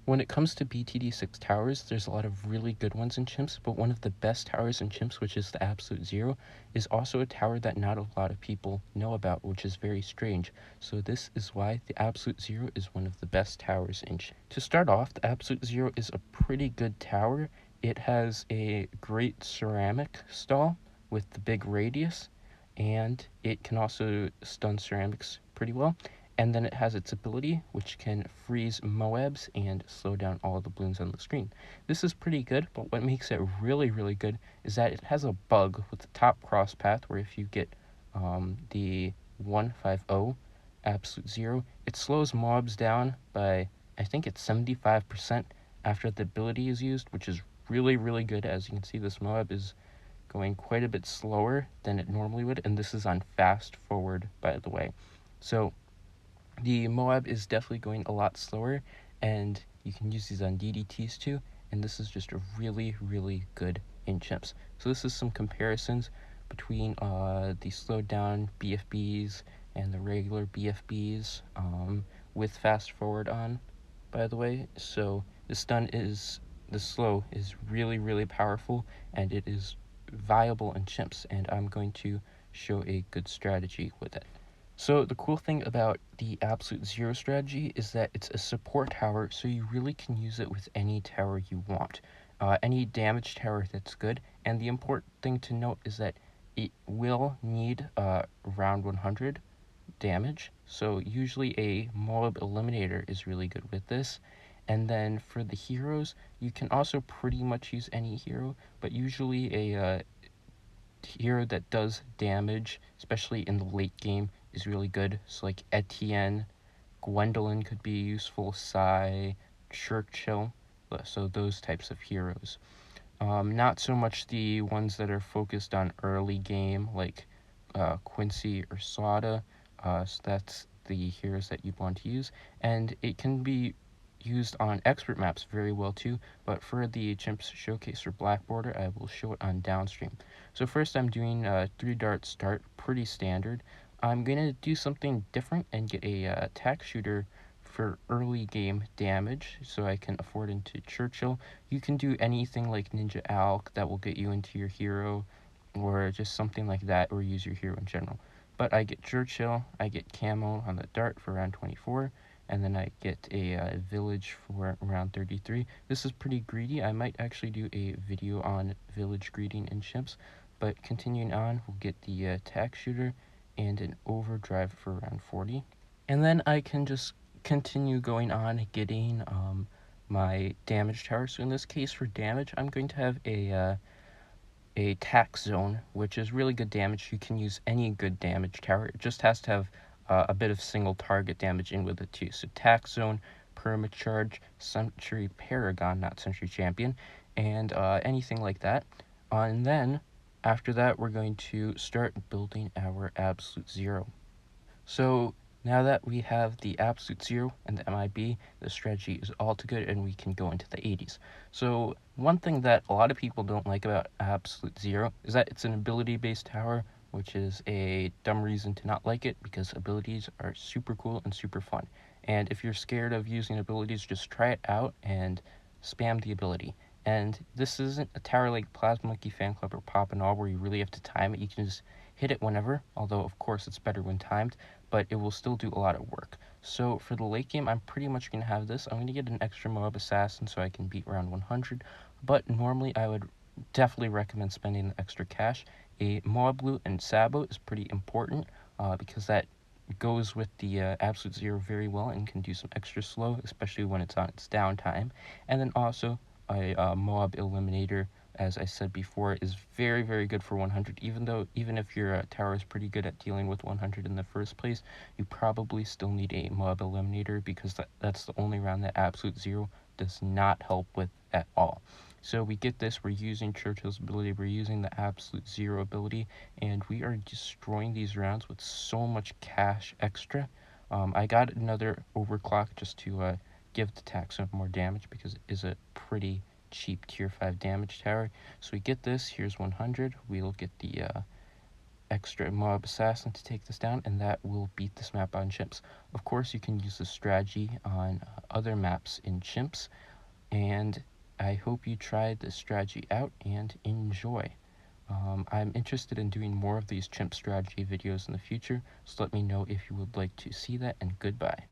When it comes to BTD6 towers, there's a lot of really good ones in Chimps, but one of the best towers in Chimps, which is the Absolute Zero, is also a tower that not a lot of people know about, which is very strange. So this is why the Absolute Zero is one of the best towers in Chimps. To start off, the Absolute Zero is a pretty good tower. It has a great ceramic stall with the big radius, and it can also stun ceramics pretty well. And then it has its ability, which can freeze Moabs and slow down all the Bloons on the screen. This is pretty good, but what makes it really, really good is that it has a bug with the top cross path, where if you get the 150 Absolute Zero, it slows mobs down by, I think it's 75% after the ability is used, which is really, really good. As you can see, this Moab is going quite a bit slower than it normally would, and this is on fast forward, by the way. So the Moab is definitely going a lot slower, and you can use these on DDTs too, and this is just a really, really good in Chimps. So this is some comparisons between the slowed down BFBs and the regular BFBs with fast forward on, by the way. So the slow is really, really powerful, and it is viable in Chimps, and I'm going to show a good strategy with it. So the cool thing about the Absolute Zero strategy is that it's a support tower, so you really can use it with any tower you want. Any damage tower that's good, and the important thing to note is that it will need around 100 damage, so usually a Moab Eliminator is really good with this. And then for the heroes, you can also pretty much use any hero, but usually a hero that does damage, especially in the late game, is really good. So like Etienne, Gwendolyn could be useful, Sai, Churchill, so those types of heroes. Not so much the ones that are focused on early game, like Quincy or Sada. So that's the heroes that you'd want to use. And it can be used on expert maps very well too, but for the Chimps showcase for Black Border, I will show it on downstream. So first I'm doing 3-dart start, pretty standard. I'm going to do something different and get a tack shooter for early game damage, so I can afford into Churchill. You can do anything like Ninja Alk that will get you into your hero, or just something like that, or use your hero in general. But I get Churchill, I get Camo on the dart for round 24, and then I get a village for round 33. This is pretty greedy. I might actually do a video on village greeting in Chimps, but continuing on, we'll get the tack shooter and an overdrive for round 40. And then I can just continue going on getting my damage tower. So in this case, for damage, I'm going to have a tax zone, which is really good damage. You can use any good damage tower. It just has to have a bit of single target damage in with it too. So tax zone, permacharge, Century Paragon, not Century Champion, and anything like that. And then after that, we're going to start building our Absolute Zero. So now that we have the Absolute Zero and the MIB, the strategy is all too good, and we can go into the 80s. So one thing that a lot of people don't like about Absolute Zero is that it's an ability-based tower, which is a dumb reason to not like it, because abilities are super cool and super fun. And if you're scared of using abilities, just try it out and spam the ability. And this isn't a tower like Plasma Monkey Fan Club or Pop and All, where you really have to time it. You can just hit it whenever, although of course it's better when timed, but it will still do a lot of work. So for the late game, I'm pretty much going to have this. I'm going to get an extra Moab Assassin so I can beat around 100, but normally I would definitely recommend spending the extra cash. A Moab Loot and Sabo is pretty important because that goes with the Absolute Zero very well and can do some extra slow, especially when it's on its downtime. And then also a Moab Eliminator, as I said before, is very, very good for 100. Even if your tower is pretty good at dealing with 100 in the first place, you probably still need a Moab Eliminator, because that's the only round that Absolute Zero does not help with at all. So we get this, we're using Churchill's ability, we're using the Absolute Zero ability, and we are destroying these rounds with so much cash extra. I got another overclock just to give the Taxon more damage, because it is a pretty cheap tier 5 damage tower. So we get this, here's 100, we'll get the extra mob assassin to take this down, and that will beat this map on Chimps. Of course, you can use this strategy on other maps in Chimps, and I hope you tried this strategy out and enjoy. I'm interested in doing more of these chimp strategy videos in the future, so let me know if you would like to see that, and goodbye.